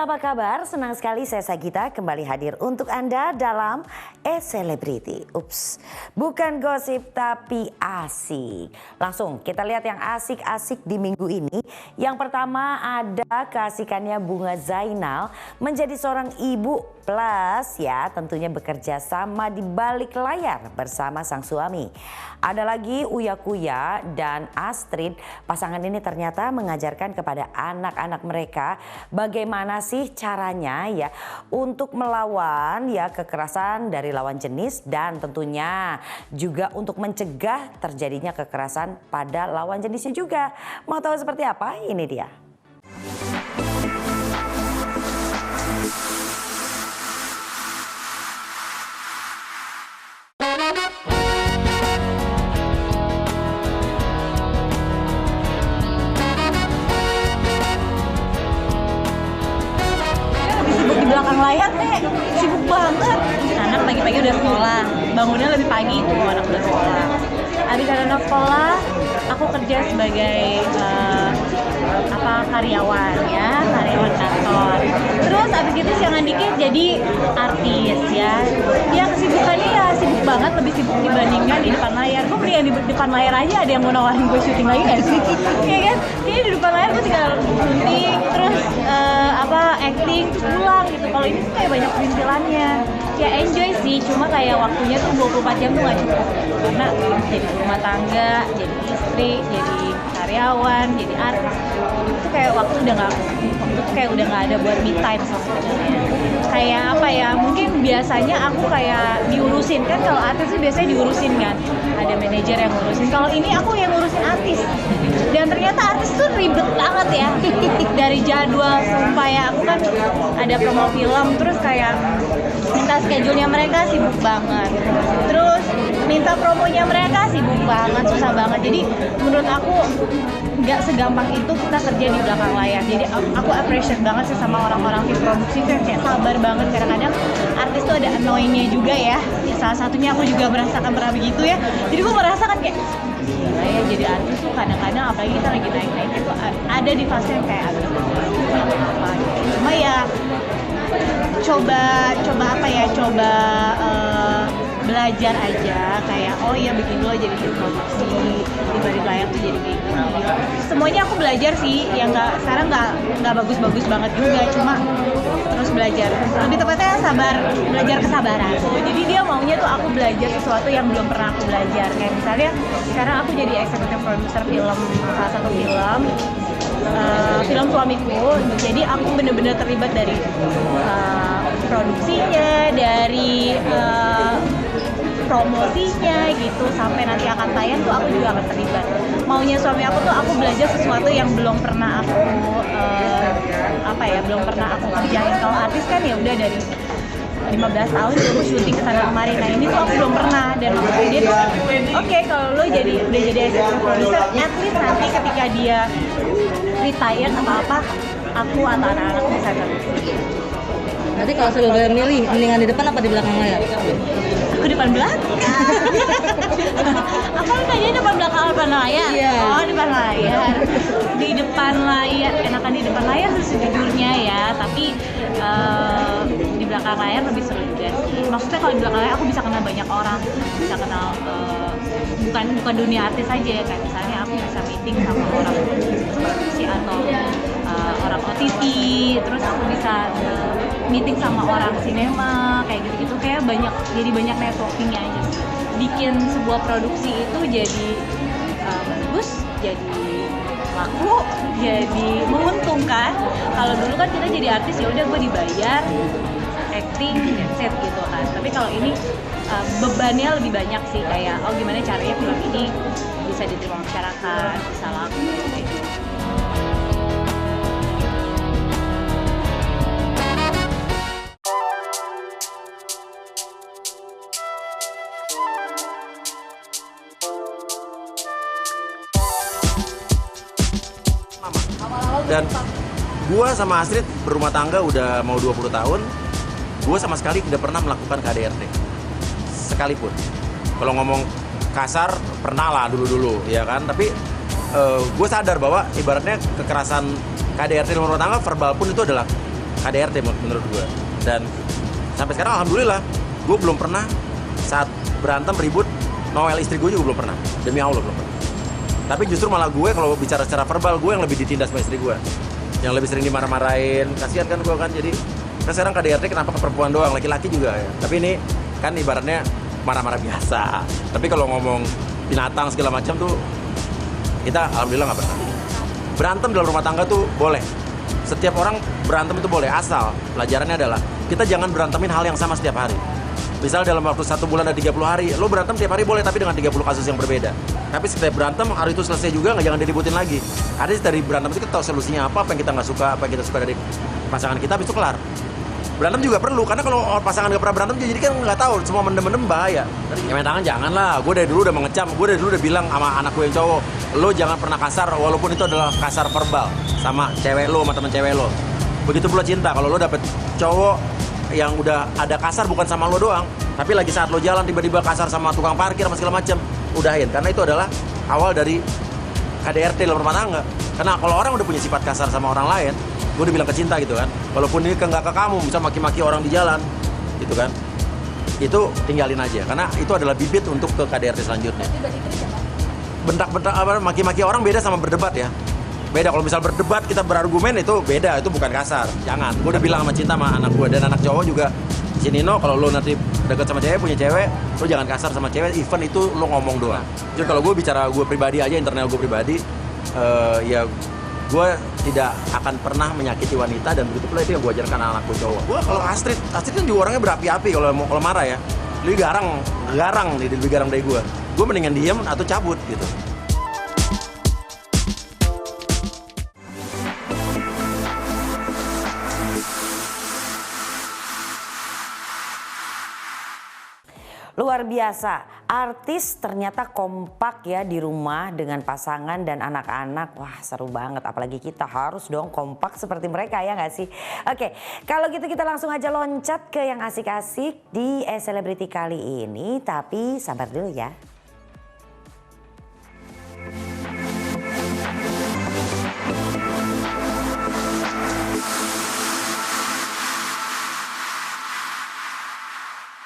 Halo, apa kabar? Senang sekali saya Sagita kembali hadir untuk Anda dalam E-Celebrity. Ups, bukan gosip tapi asik. Langsung kita lihat yang asik-asik di minggu ini. Yang pertama ada keasikannya Bunga Zainal menjadi seorang ibu plus ya tentunya bekerja sama di balik layar bersama sang suami. Ada lagi Uya Kuya dan Astrid. Pasangan ini ternyata mengajarkan kepada anak-anak mereka bagaimana sih caranya ya untuk melawan ya kekerasan dari lawan jenis dan tentunya juga untuk mencegah terjadinya kekerasan pada lawan jenisnya juga. Mau tahu seperti apa? Ini dia. Di belakang layar sibuk banget. Anak pagi-pagi udah sekolah, bangunnya lebih pagi tuh anak udah sekolah. Habis anak sekolah, aku kerja sebagai karyawan ya, karyawan kantor. Terus abis itu siangan dikit jadi artis ya. Dia kesibukannya ya sibuk banget, lebih sibuk dibandingkan di depan layar. Gue mendingan di depan layar aja ada yang mau nawarin gue syuting lagi gak sih? Iya kan? Kayaknya di depan layar gue tinggal syuting, terus acting, pulang gitu. Kalau ini tuh kayak banyak perintilannya. Ya enjoy sih, cuma kayak waktunya tuh 24 jam tuh gak cukup. Karena jadi rumah tangga, jadi istri, jadi karyawan, jadi artis. Itu kayak waktu tuh kayak udah nggak ada buat me time sebenarnya. Kayak apa ya? Mungkin biasanya aku kayak diurusin kan, kalau artis tuh biasanya diurusin kan. Ada manajer yang ngurusin. Kalau ini aku yang ngurusin artis. Dan ternyata artis tuh ribet banget ya. Dari jadwal sumpah ya, aku kan ada promo film terus kayak minta schedule-nya mereka sibuk banget. Terus minta promonya mereka sibuk banget, susah banget. Jadi menurut aku nggak segampang itu kita kerja di belakang layar. Jadi aku appreciate banget sih sama orang-orang di produksi kayak sabar banget. Kadang-kadang artis tuh ada annoying-nya juga ya. Salah satunya aku juga merasakan pernah begitu ya. Jadi gue merasakan kayak gila ya, jadi artis tuh kadang-kadang apalagi kita lagi naik-naik itu ada di fase yang kayak agak apa gitu. Cuma ya coba belajar aja kayak oh ya begini loh jadi produksi di balik layar tuh jadi kayak gini. Semuanya aku belajar sih, yang sekarang nggak bagus-bagus banget juga, cuma terus belajar. Lebih tepatnya belajar kesabaran. Jadi dia maunya tuh aku belajar sesuatu yang belum pernah aku belajar. Kayak misalnya sekarang aku jadi executive producer film, salah satu film suamiku. Jadi aku bener-bener terlibat dari produksinya, dari promosinya gitu, sampai nanti akan tayang tuh aku juga akan terlibat. Maunya suami aku tuh aku belajar sesuatu yang belum pernah aku belum pernah aku kerjain. Kalau artis kan ya udah dari 15 tahun aku syuting kesana kemari. Nah ini tuh aku belum pernah, dan maksudnya dia tuh oke, kalau lo udah jadi executive producer, at least nanti ketika dia retire atau apa, aku atau anak-anak bisa terus. Nanti kalau sudah boleh milih, mendingan di depan apa di belakang layar? Aku depan belakang. Apa lu tanya depan belakang layar? Iya. Oh, depan layar. Di depan layar, enakan di depan layar sejujurnya ya, tapi di belakang layar lebih seru juga sih. Maksudnya kalau di belakang layar aku bisa kenal banyak orang, bisa kenal bukan dunia artis aja ya, kayak misalnya aku bisa meeting sama orang produksi atau orang OTT, terus aku bisa meeting sama orang sinema kayak gitu-gitu, kayak jadi banyak networkingnya aja sih. Bikin sebuah produksi itu jadi bagus, jadi laku, jadi menguntungkan. Kalau dulu kan kita jadi artis ya udah gue dibayar acting that's it gitu kan. Tapi kalau ini bebannya lebih banyak sih, kayak oh gimana caranya film ini bisa diterima masyarakat, bisa laku kayak gitu. Dan gue sama Astrid berumah tangga udah mau 20 tahun. Gue sama sekali tidak pernah melakukan KDRT sekalipun. Kalau ngomong kasar pernah lah dulu-dulu ya kan. Tapi gue sadar bahwa ibaratnya kekerasan KDRT di rumah tangga verbal pun itu adalah KDRT menurut gue. Dan sampai sekarang alhamdulillah gue belum pernah saat berantem ribut Noel istri gue juga belum pernah, demi Allah belum pernah. Tapi justru malah gue kalau bicara secara verbal gue yang lebih ditindas sama istri gue, yang lebih sering dimarah-marahin. Kasihan kan gue kan, jadi kan sekarang KDRT kenapa ke perempuan doang, laki-laki juga ya. Tapi ini kan ibaratnya marah-marah biasa. Tapi kalau ngomong binatang segala macam tuh kita alhamdulillah nggak pernah. Berantem dalam rumah tangga tuh boleh. Setiap orang berantem itu boleh, asal pelajarannya adalah kita jangan berantemin hal yang sama setiap hari. Misal dalam waktu 1 bulan ada 30 hari, lo berantem tiap hari boleh tapi dengan 30 kasus yang berbeda. Tapi setiap berantem hari itu selesai juga, jangan diributin lagi. Ada dari berantem itu kita tahu solusinya apa yang kita nggak suka, apa yang kita suka dari pasangan kita, habis itu kelar. Berantem juga perlu, karena kalau pasangan nggak pernah berantem jadi kan nggak tahu, semua mendem-mendem bahaya. Ya main tangan janganlah, gue dari dulu udah mengecam, gue dari dulu udah bilang sama anak gue yang cowok, lo jangan pernah kasar walaupun itu adalah kasar verbal sama cewek lo, sama temen cewek lo. Begitu pula cinta, kalau lo dapet cowok yang udah ada kasar bukan sama lo doang, tapi lagi saat lo jalan tiba-tiba kasar sama tukang parkir sama segala macem, udahin, karena itu adalah awal dari KDRT dalam rumah tangga. Karena kalau orang udah punya sifat kasar sama orang lain, gue udah bilang ke cinta gitu kan, walaupun ini nggak ke kamu, bisa maki-maki orang di jalan gitu kan, itu tinggalin aja, karena itu adalah bibit untuk ke KDRT selanjutnya. Bentak-bentak apa, maki-maki orang beda sama berdebat ya. Beda, kalau misal berdebat kita berargumen itu beda, itu bukan kasar. Jangan, gue udah bilang sama cinta sama anak gue dan anak cowok juga. Si Nino, kalau lo nanti deket sama cewek, punya cewek, lo jangan kasar sama cewek, even itu lo ngomong doang. Jadi kalau gue bicara gue pribadi aja, internal gue pribadi, ya gue tidak akan pernah menyakiti wanita, dan begitu pula itu yang gue ajarkan anak gue cowok. Gue kalau Astrid kan juga orangnya berapi-api kalau marah ya. Lebih lebih garang dari gue. Gue mendingan diem atau cabut gitu. Luar biasa, artis ternyata kompak ya di rumah dengan pasangan dan anak-anak. Wah seru banget, apalagi kita harus dong kompak seperti mereka ya nggak sih? Oke, kalau gitu kita langsung aja loncat ke yang asik-asik di Selebriti kali ini. Tapi sabar dulu ya.